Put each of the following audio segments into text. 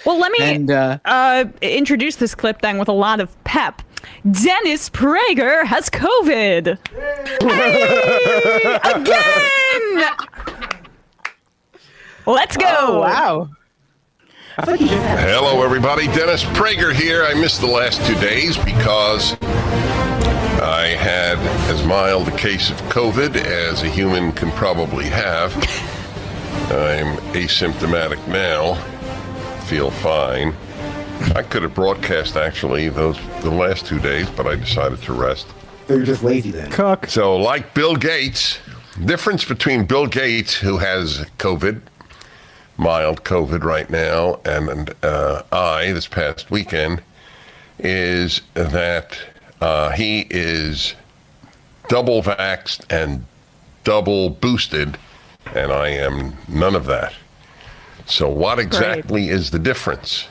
Well, let me introduce this clip then with a lot of pep. Dennis Prager has COVID. Hey! Again! Let's go. Oh, wow. Hello, everybody. Dennis Prager here. I missed the last 2 days because I had as mild a case of COVID as a human can probably have. I'm asymptomatic now. Feel fine. I could have broadcast, actually, the last 2 days, but I decided to rest. You're just lazy then. Cook. So, like Bill Gates, difference between Bill Gates, who has COVID, mild COVID right now, and I, this past weekend, is that he is double vaxxed and double boosted, and I am none of that. So what exactly is the difference?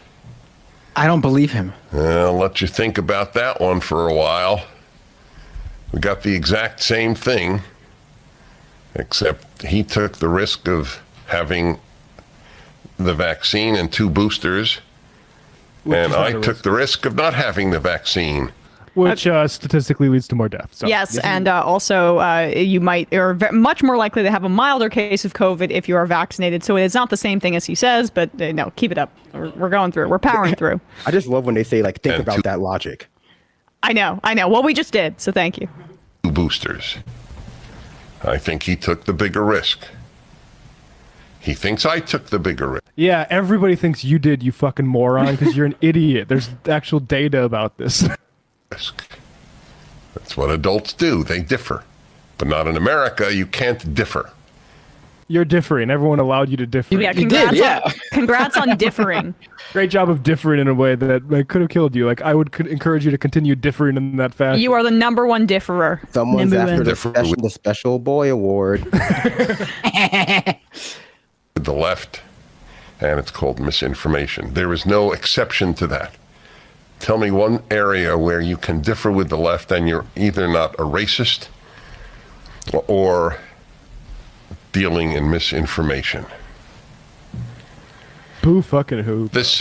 I don't believe him. I'll let you think about that one for a while. We got the exact same thing, except he took the risk of having the vaccine and 2 boosters, and I took the risk of not having the vaccine. Which statistically leads to more deaths. So. Yes, and also you are much more likely to have a milder case of COVID if you are vaccinated. So it's not the same thing as he says, but no, keep it up. We're going through. We're powering through. I just love when they say, like, think about that logic. I know. Well, we just did, so thank you. 2 boosters. I think he took the bigger risk. He thinks I took the bigger risk. Yeah, everybody thinks you did, you fucking moron, because you're an idiot. There's actual data about this. That's what adults do. They differ. But not in America. You can't differ. You're differing. Everyone allowed you to differ. Yeah, congrats on differing. Great job of differing in a way that could have killed you. Like, I would encourage you to continue differing in that fashion. You are the #1 differer. Someone's after the Special Boy Award. The left, and it's called misinformation. There is no exception to that. Tell me one area where you can differ with the left and you're either not a racist or dealing in misinformation. Boo fucking who. This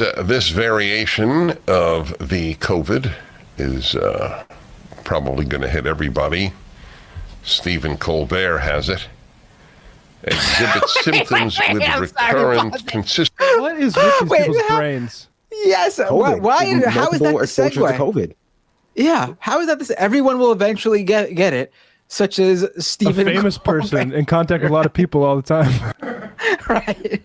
variation of the COVID is probably going to hit everybody. Stephen Colbert has it. Exhibits symptoms with recurrent consistent. What is with these people's brains? Yes. Why? How is that the segue? COVID. Yeah. How is that this? Everyone will eventually get it, such as Stephen. A famous person in contact with a lot of people all the time. Right.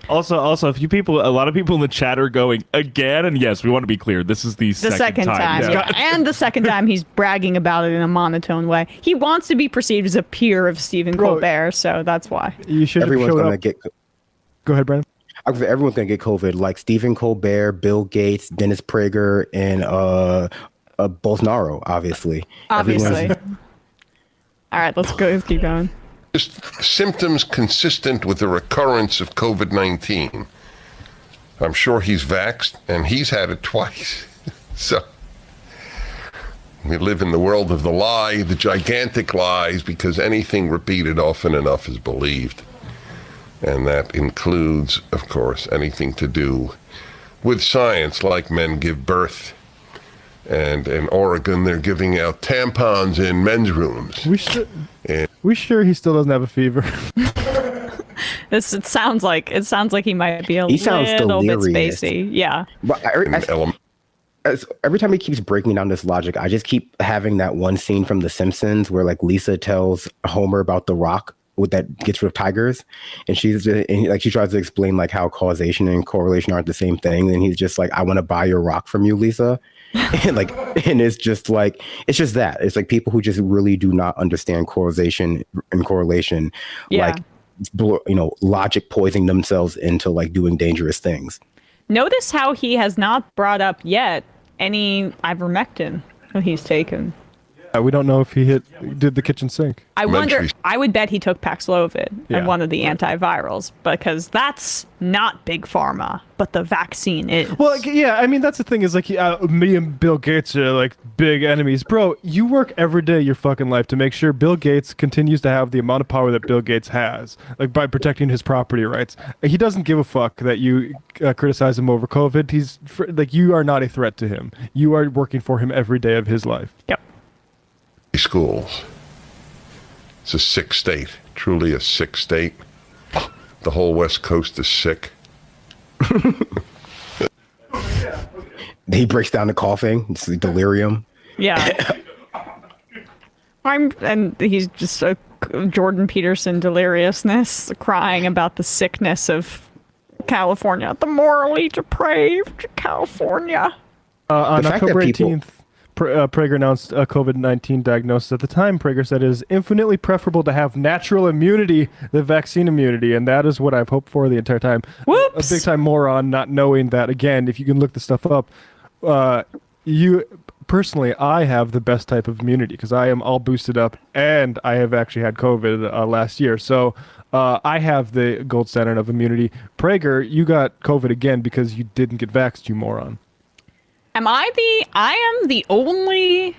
Also, a lot of people in the chat are going again, and yes, we want to be clear. This is the second time. Yeah. And the second time he's bragging about it in a monotone way. He wants to be perceived as a peer of Stephen Colbert, so that's why. You should. Everyone's gonna get. Go ahead, Brandon. Everyone's gonna get COVID, like Stephen Colbert, Bill Gates, Dennis Prager, and Bolsonaro, obviously. Obviously. All right, let's go. Let's keep going. Symptoms consistent with the recurrence of COVID-19. I'm sure he's vaxxed, and he's had it twice. So we live in the world of the lie, the gigantic lies, because anything repeated often enough is believed. And that includes, of course, anything to do with science, like men give birth. And in Oregon, they're giving out tampons in men's rooms. We sure he still doesn't have a fever? It sounds like he might be a little bit spacey. Yeah. But every time he keeps breaking down this logic, I just keep having that one scene from The Simpsons where, like, Lisa tells Homer about the rock that gets rid of tigers, and she tries to explain, like, how causation and correlation aren't the same thing, and he's just like, I want to buy your rock from you, Lisa. and it's just like, it's just that. It's like people who just really do not understand causation and correlation, like, logic poisoning themselves into, like, doing dangerous things. Notice how he has not brought up yet any ivermectin that he's taken. We don't know if he did the kitchen sink. I wonder. Mentally. I would bet he took Paxlovid Yeah. and one of the antivirals because that's not big pharma, but the vaccine is. Well, like, yeah, I mean, that's the thing is like me and Bill Gates are like big enemies. Bro, you work every day of your fucking life to make sure Bill Gates continues to have the amount of power that Bill Gates has, like by protecting his property rights. He doesn't give a fuck that you criticize him over COVID. Like, you are not a threat to him. You are working for him every day of his life. Yep. Schools. It's a sick state, truly a sick state. The whole West Coast is sick. He breaks down the coughing. It's the delirium. Yeah. And he's just a Jordan Peterson deliriousness, crying about the sickness of California, the morally depraved California. On The fact that October people- 18th, Prager announced a COVID-19 diagnosis. At the time, Prager said it is infinitely preferable to have natural immunity than vaccine immunity, and that is what I've hoped for the entire time. Whoops. A big time moron, not knowing that. Again, if you can look the stuff up, personally, I have the best type of immunity because I am all boosted up, and I have actually had COVID last year. So I have the gold standard of immunity. Prager, you got COVID again because you didn't get vaxxed, you moron. I am the only,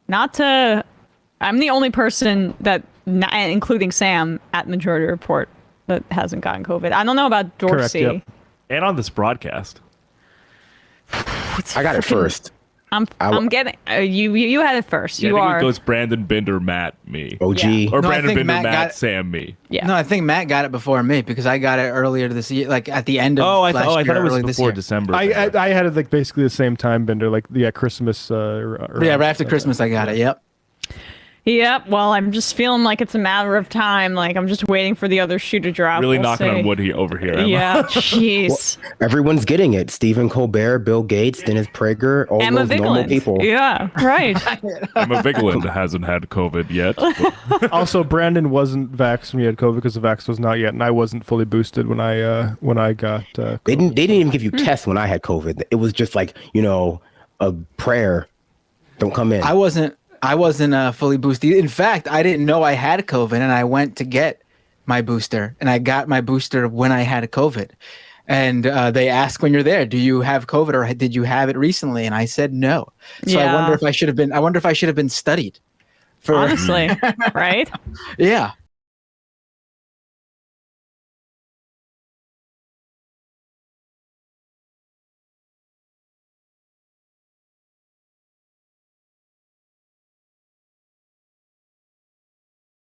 I'm the only person that, including Sam at Majority Report, that hasn't gotten COVID. I don't know about Dorsey. Correct, yep. And on this broadcast. I got it first. I'm getting, you had it first. Yeah, You I think are. it goes Brandon, Binder, Matt, me. OG. Yeah. Or No, I Brandon, think Binder, Matt Matt, got- Sam, me. Yeah. No, I think Matt got it before me because I got it earlier this year, like at the end of I last thought year, it was early this before year. December. I had it like basically the same time, Bender, like Christmas. Yeah, right after Christmas I got it. Yep. Yep. Well, I'm just feeling like it's a matter of time. Like I'm just waiting for the other shoe to drop. really We'll knocking see. on wood over here. Emma. Yeah. Jeez. Everyone's getting it. Stephen Colbert, Bill Gates, Dennis Prager, all Emma those normal Vigeland. people. Yeah. Right. Emma Vigeland hasn't had COVID yet. Also, Brandon wasn't vaxxed when he had COVID because the vax was not yet, and I wasn't fully boosted when I got. They didn't even give you tests when I had COVID. It was just like, a prayer. Don't come in. I wasn't fully boosted. In fact, I didn't know I had COVID, and I went to get my booster, and I got my booster when I had COVID. And they ask when you're there, do you have COVID or did you have it recently? And I said no. So Yeah. I wonder if I should have been studied. For Honestly. Right. yeah.